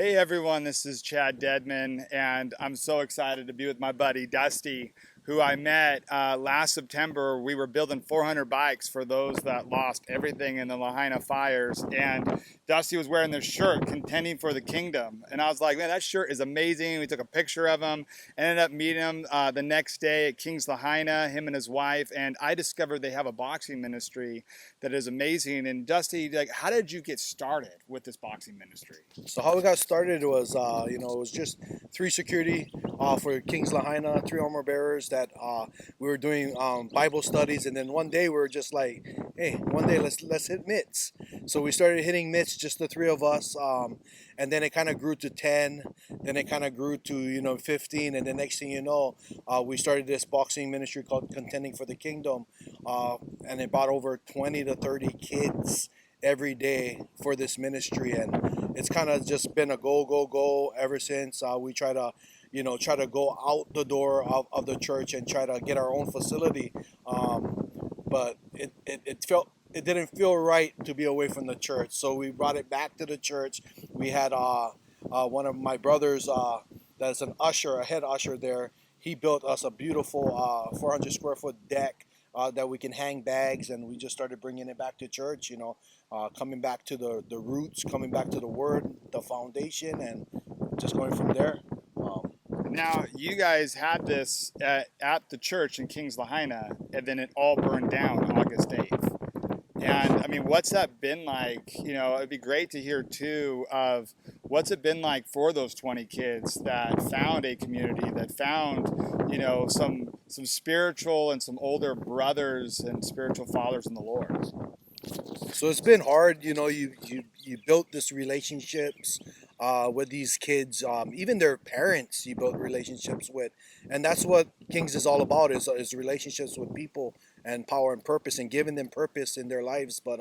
Hey everyone, this is Chad Deadman, and I'm so excited to be with my buddy Dusty, who I met last September. We were building 400 bikes for those that lost everything in the Lahaina fires, and Dusty was wearing this shirt, Contending for the Kingdom. And I was like, man, that shirt is amazing. We took a picture of him, ended up meeting him the next day at King's Lahaina, him and his wife, and I discovered they have a boxing ministry that is amazing. And Dusty, like, how did you get started with this boxing ministry? So how we got started was, it was just three security for King's Lahaina, three armor bearers that we were doing Bible studies, and then one day we were just like, hey, one day let's hit mitts. So we started hitting mitts, just the three of us, and then it kind of grew to 10, then it kind of grew to 15, and the next thing you know, we started this boxing ministry called Contending for the Kingdom, and it brought over 20 to 30 kids every day for this ministry, and it's kind of just been a go ever since. We try to go out the door of the church and try to get our own facility, but it didn't feel right to be away from the church, so we brought it back to the church. We had one of my brothers that's an usher, a head usher there. He built us a beautiful 400 square foot deck that we can hang bags, and we just started bringing it back to church, coming back to the roots, coming back to the word, the foundation, and just going from there. Um, Now, you guys had this at the church in Kings Lahaina, and then it all burned down August 8th. And I mean, what's that been like? It'd be great to hear too of what's it been like for those 20 kids that found a community, that found, some spiritual and some older brothers and spiritual fathers in the Lord. so it's been hard. You built this relationships with these kids, even their parents. You built relationships with, and that's what Kings is all about: is relationships with people and power and purpose, and giving them purpose in their lives. But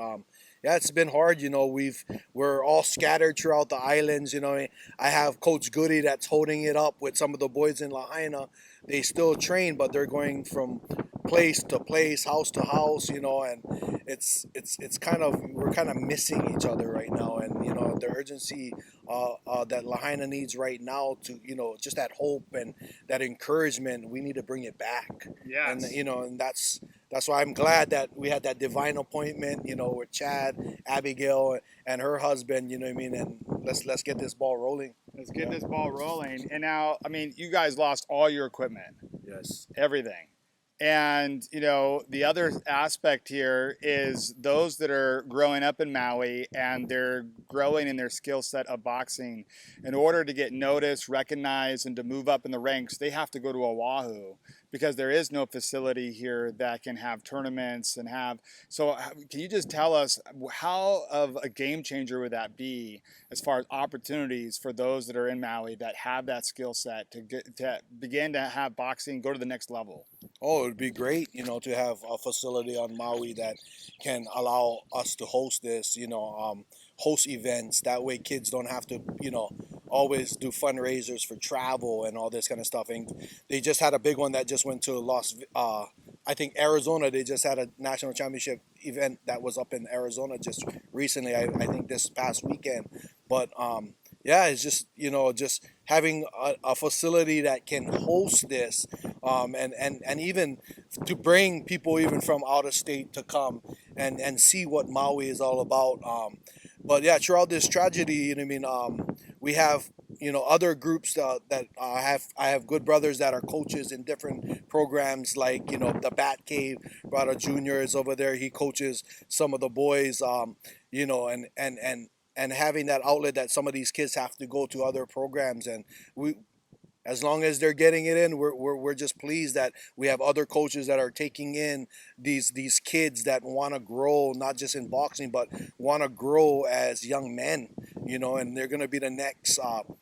yeah, it's been hard. We're all scattered throughout the islands. I have Coach Goody that's holding it up with some of the boys in Lahaina. They still train, but they're going from place to place, house to house, and it's kind of, we're kind of missing each other right now, and the urgency that Lahaina needs right now to, just that hope and that encouragement, we need to bring it back. And Yes. and that's why I'm glad that we had that divine appointment, with Chad, Abigail, and her husband. You know what I mean? And let's get this ball rolling. Let's get Yeah. this ball rolling. And now, I mean, you guys lost all your equipment, Yes. everything. And, the other aspect here is those that are growing up in Maui and they're growing in their skill set of boxing. In order to get noticed, recognized, and to move up in the ranks, they have to go to Oahu because there is no facility here that can have tournaments and have. So, can you just tell us how of a game changer would that be as far as opportunities for those that are in Maui that have that skill set to begin to have boxing go to the next level? Oh, it would be great, to have a facility on Maui that can allow us to host this, host events. That way, kids don't have to, always do fundraisers for travel and all this kind of stuff. And they just had a big one that just went to I think Arizona. They just had a national championship event that was up in Arizona just recently. I think this past weekend. But yeah, it's just just having a facility that can host this, and even to bring people even from out of state to come and see what Maui is all about. But yeah, throughout this tragedy, we have other groups that I have good brothers that are coaches in different programs, like the Bat Cave. Brother Junior is over there. He coaches some of the boys. And having that outlet that some of these kids have to go to other programs, and we, as long as they're getting it in, we're just pleased that we have other coaches that are taking in these kids that want to grow, not just in boxing, but want to grow as young men, and they're going to be the next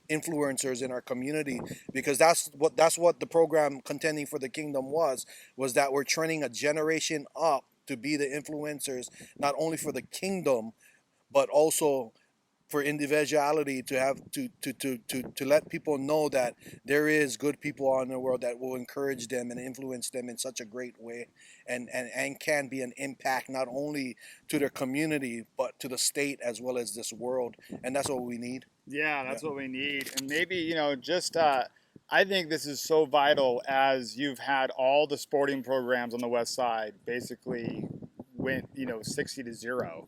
influencers in our community, because that's what the program Contending for the Kingdom was that we're training a generation up to be the influencers, not only for the kingdom, but also for individuality to have to let people know that there is good people out in the world that will encourage them and influence them in such a great way, and can be an impact not only to their community but to the state as well as this world, and that's what we need. Yeah, Yeah. that's what we need. And maybe, just I think this is so vital as you've had all the sporting programs on the West Side basically went, 60 to 0,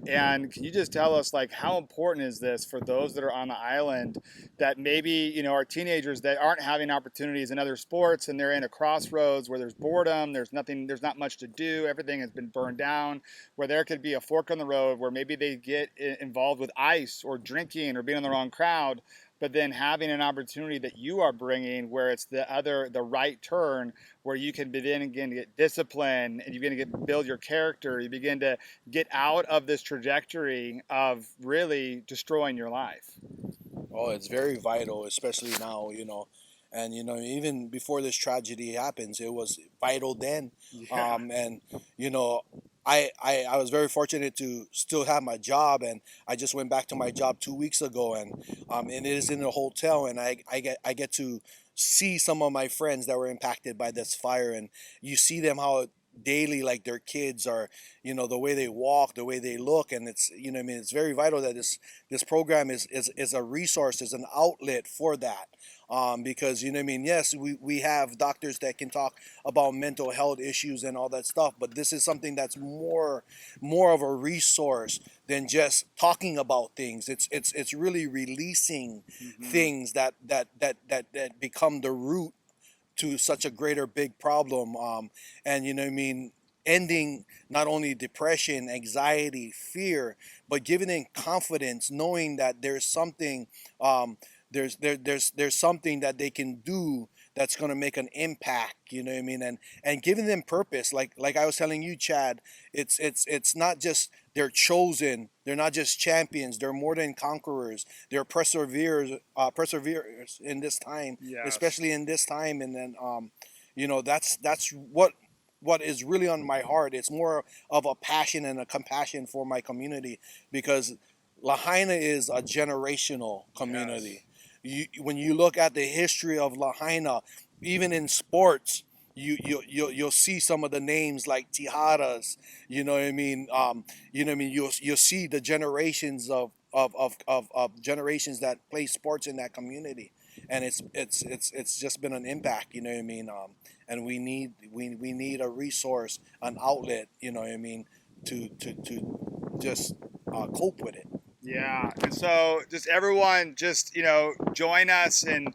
and can you just tell us like how important is this for those that are on the island that maybe, are teenagers that aren't having opportunities in other sports and they're in a crossroads where there's boredom, there's not much to do, everything has been burned down, where there could be a fork in the road where maybe they get involved with ice or drinking or being in the wrong crowd, but then having an opportunity that you are bringing where it's the right turn, where you can begin again to get discipline and you begin to build your character, you begin to get out of this trajectory of really destroying your life. Oh, it's very vital, especially now, and even before this tragedy happens, it was vital then. Yeah. And you know, I was very fortunate to still have my job, and I just went back to my job 2 weeks ago, and it is in a hotel, and I get to see some of my friends that were impacted by this fire, and you see them how daily like their kids are, the way they walk, the way they look, and it's, what I mean, it's very vital that this program is a resource, is an outlet for that. Because, what I mean, yes, we have doctors that can talk about mental health issues and all that stuff, but this is something that's more of a resource than just talking about things. It's really releasing Hmm. things that become the root to such a greater big problem. And, what I mean, ending not only depression, anxiety, fear, but giving them confidence, knowing that there's something, there's something that they can do that's going to make an impact. What I mean, and giving them purpose, like I was telling you, Chad. It's not just they're chosen, they're not just champions, they're more than conquerors, they're perseverers in this time, Yes. especially in this time. And then, that's what is really on my heart. It's more of a passion and a compassion for my community, because Lahaina is a generational Yes. community. When you look at the history of Lahaina, even in sports, you'll see some of the names like Tijaras. You know what I mean? What I mean? You'll see the generations of generations that play sports in that community, and it's just been an impact. You know what I mean? And we need a resource, an outlet. You know what I mean? To just cope with it. Yeah, and so just everyone, just join us in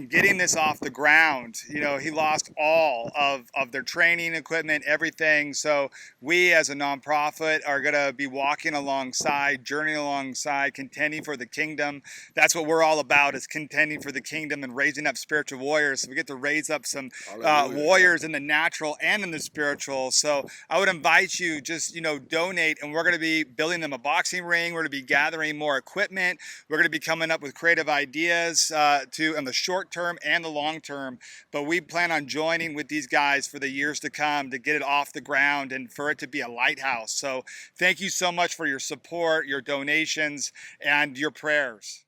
getting this off the ground. He lost all of their training equipment, everything. So we, as a nonprofit, are gonna be walking alongside, journeying alongside, contending for the kingdom. That's what we're all about: is contending for the kingdom and raising up spiritual warriors. So we get to raise up some Hallelujah. Yeah. warriors in the natural and in the spiritual. So I would invite you, just donate, and we're going to be building them a boxing ring. We're going to be gathering more equipment. We're going to be coming up with creative ideas to in the short term and the long term. But we plan on joining with these guys for the years to come to get it off the ground and for it to be a lighthouse. So thank you so much for your support, your donations, and your prayers.